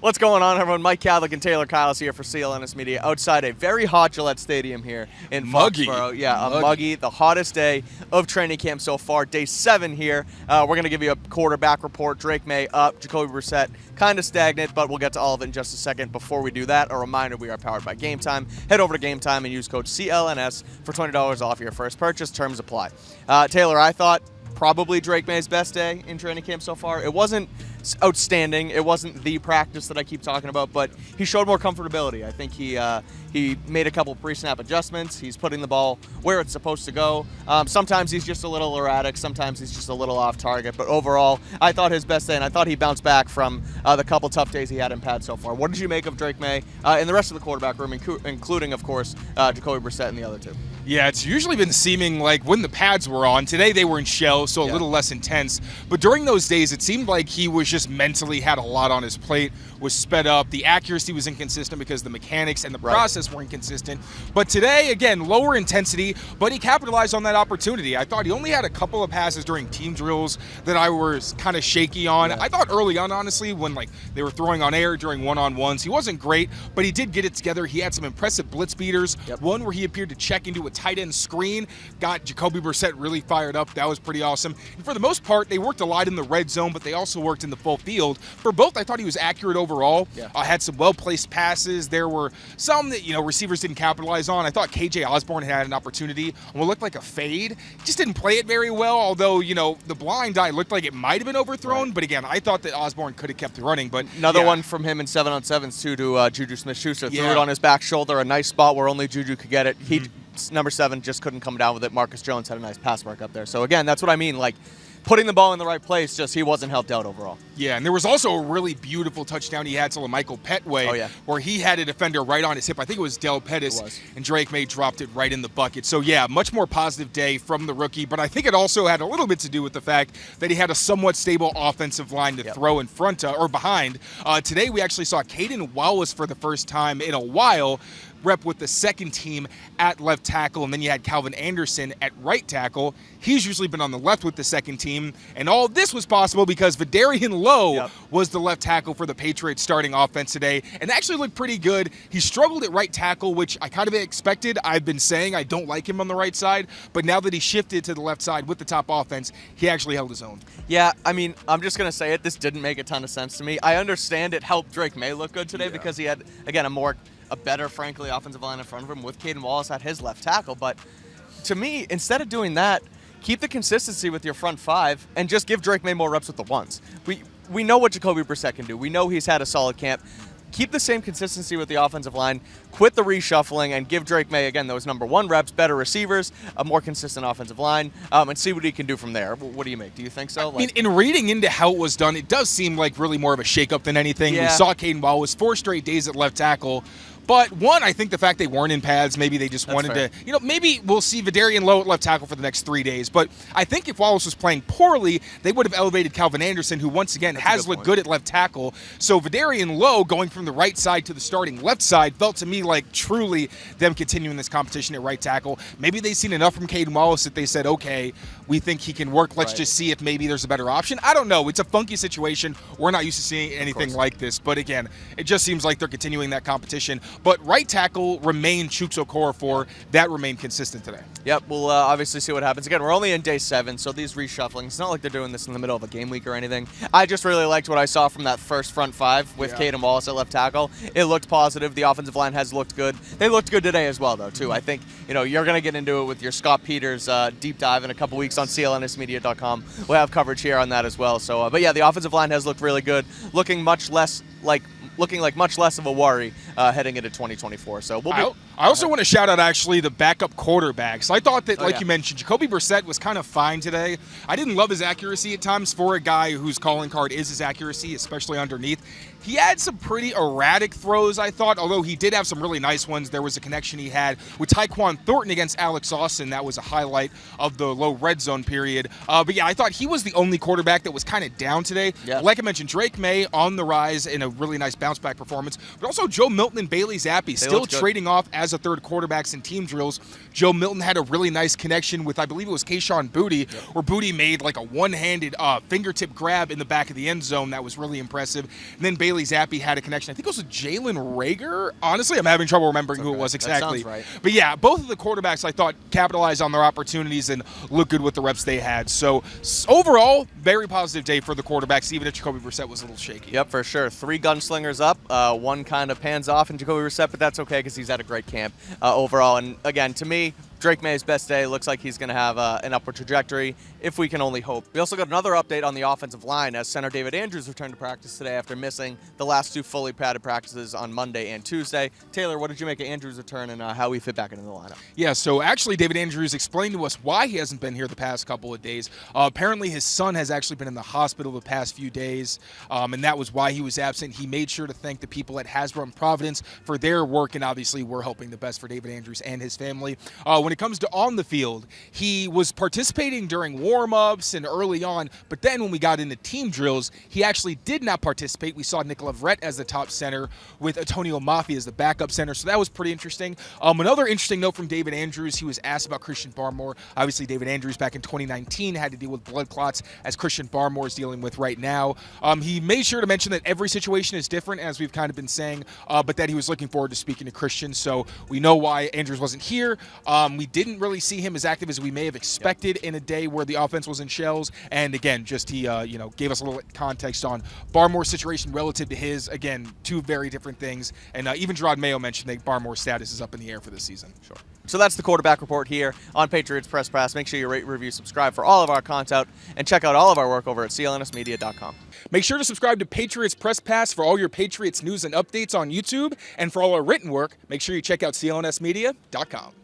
What's going on, everyone? Mike Kadlick and Tayler Kyles here for CLNS Media outside a very hot Gillette Stadium here in Foxboro. Yeah, muggy. The hottest day of training camp so far, day 7 here. We're going to give you a quarterback report. Drake Maye up, Jacoby Brissett kind of stagnant, but we'll get to all of it in just a second. Before we do that, a reminder, we are powered by Game Time. Head over to Game Time and use code CLNS for $20 off your first purchase. Terms apply. Tayler, I thought probably Drake Maye's best day in training camp so far. It wasn't outstanding. It wasn't the practice that I keep talking about, but he showed more comfortability. I think he made a couple pre-snap adjustments. He's putting the ball where it's supposed to go. Sometimes he's just a little erratic. Sometimes he's just a little off target. But overall, I thought his best day, and I thought he bounced back from the couple tough days he had in pads so far. What did you make of Drake Maye and the rest of the quarterback room, including, of course, Jacoby Brissett and the other two? Yeah, it's usually been seeming like when the pads were on. Today they were in shell, so a little less intense. But during those days, it seemed like he was just mentally had a lot on his plate, was sped up. The accuracy was inconsistent because the mechanics and the process were inconsistent. But today, again, lower intensity, but he capitalized on that opportunity. I thought he only had a couple of passes during team drills that I was kind of shaky on. I thought early on, honestly, when they were throwing on air during one-on-ones, he wasn't great, but he did get it together. He had some impressive blitz beaters. One where he appeared to check into a tight end screen, got Jacoby Brissett really fired up. That was pretty awesome. And for the most part, they worked a lot in the red zone, but they also worked in the full field. For both, I thought he was accurate overall. Had some well-placed passes. There were some that, receivers didn't capitalize on. I thought KJ Osborne had an opportunity on what looked like a fade. Just didn't play it very well, although, the blind eye looked like it might have been overthrown. But again, I thought that Osborne could have kept it running. But another one from him in 7-on-7s, too, to Juju Smith-Schuster. Threw it on his back shoulder, a nice spot where only Juju could get it. Number 7 just couldn't come down with it. Marcus Jones had a nice pass mark up there. So, again, that's what I mean. Like, putting the ball in the right place, just he wasn't helped out overall. Yeah, and there was also a really beautiful touchdown he had to Michael Petway where he had a defender right on his hip. I think it was Del Pettis, and Drake Maye dropped it right in the bucket. So, yeah, much more positive day from the rookie, but I think it also had a little bit to do with the fact that he had a somewhat stable offensive line to throw in front or behind. Today we actually saw Caden Wallace for the first time in a while rep with the second team at left tackle, and then you had Calvin Anderson at right tackle. He's usually been on the left with the second team, and all this was possible because Vidarian Lowe was the left tackle for the Patriots starting offense today, and actually looked pretty good. He struggled at right tackle, which I kind of expected. I've been saying I don't like him on the right side, but now that he shifted to the left side with the top offense, he actually held his own. Yeah, I mean, I'm just going to say it. This didn't make a ton of sense to me. I understand it helped Drake Maye look good today because he had, again, a better, frankly, offensive line in front of him with Caden Wallace at his left tackle. But to me, instead of doing that, keep the consistency with your front 5 and just give Drake Maye more reps with the ones. We know what Jacoby Brissett can do. We know he's had a solid camp. Keep the same consistency with the offensive line. Quit the reshuffling and give Drake Maye, again, those number 1 reps, better receivers, a more consistent offensive line, and see what he can do from there. What do you make? Do you think so? I mean, in reading into how it was done, it does seem like really more of a shakeup than anything. We saw Caden Wallace 4 straight days at left tackle. But one, I think the fact they weren't in pads, maybe they just wanted to, maybe we'll see Vidarian Lowe at left tackle for the next 3 days. But I think if Wallace was playing poorly, they would have elevated Calvin Anderson, who once again has looked good at left tackle. So Vidarian Lowe going from the right side to the starting left side felt to me like truly them continuing this competition at right tackle. Maybe they've seen enough from Caden Wallace that they said, okay, we think he can work. Let's just see if maybe there's a better option. I don't know. It's a funky situation. We're not used to seeing anything like this. But again, it just seems like they're continuing that competition. But right tackle remained Chuks Okorafor. That remained consistent today. Yep, we'll obviously see what happens. Again, we're only in day 7, so these reshufflings, it's not like they're doing this in the middle of a game week or anything. I just really liked what I saw from that first front 5 with Caden Wallace at left tackle. It looked positive. The offensive line has looked good. They looked good today as well, though, too. I think, you're going to get into it with your Scott Peters deep dive in a couple weeks on CLNSmedia.com. We'll have coverage here on that as well. So, but yeah, the offensive line has looked really good, looking like much less of a worry heading into 2024. So I also want to shout out actually the backup quarterbacks. I thought that, like you mentioned, Jacoby Brissett was kind of fine today. I didn't love his accuracy at times for a guy whose calling card is his accuracy, especially underneath. He had some pretty erratic throws, I thought, although he did have some really nice ones. There was a connection he had with Tyquan Thornton against Alex Austin. That was a highlight of the low red zone period. But yeah, I thought he was the only quarterback that was kind of down today. Like I mentioned, Drake Maye on the rise in a really nice bounce back performance, but also Joe Milton and Bailey Zappi still trading off as a third quarterbacks in team drills. Joe Milton had a really nice connection with, I believe it was Kayshon Boutte, where Boutte made like a one-handed fingertip grab in the back of the end zone. That was really impressive. And then Bailey Bailey Zappi had a connection. I think it was with Jalen Rager. Honestly, I'm having trouble remembering who it was exactly. That sounds right. But yeah, both of the quarterbacks I thought capitalized on their opportunities and looked good with the reps they had. So overall, very positive day for the quarterbacks, even if Jacoby Brissett was a little shaky. Yep, for sure. 3 gunslingers up, 1 kind of hands off in Jacoby Brissett, but that's okay because he's had a great camp overall. And again, to me, Drake Maye's best day. Looks like he's going to have an upward trajectory, if we can only hope. We also got another update on the offensive line as center David Andrews returned to practice today after missing the last 2 fully padded practices on Monday and Tuesday. Taylor, what did you make of Andrews' return and how he fit back into the lineup? Yeah, so actually David Andrews explained to us why he hasn't been here the past couple of days. Apparently his son has actually been in the hospital the past few days, and that was why he was absent. He made sure to thank the people at Hasbro and Providence for their work, and obviously we're hoping the best for David Andrews and his family. When it comes to on the field, he was participating during warm-ups and early on, but then when we got into team drills, he actually did not participate. We saw Nick Leverett as the top center with Antonio Maffei as the backup center, so that was pretty interesting. Another interesting note from David Andrews, he was asked about Christian Barmore. Obviously, David Andrews back in 2019 had to deal with blood clots, as Christian Barmore is dealing with right now. He made sure to mention that every situation is different, as we've kind of been saying, but that he was looking forward to speaking to Christian, so we know why Andrews wasn't here. We didn't really see him as active as we may have expected in a day where the offense was in shells, and again, just he gave us a little context on Barmore's situation relative to his. Again, 2 very different things, and even Gerard Mayo mentioned that Barmore's status is up in the air for this season. Sure. So that's the quarterback report here on Patriots Press Pass. Make sure you rate, review, subscribe for all of our content, and check out all of our work over at clnsmedia.com. Make sure to subscribe to Patriots Press Pass for all your Patriots news and updates on YouTube, and for all our written work, make sure you check out clnsmedia.com.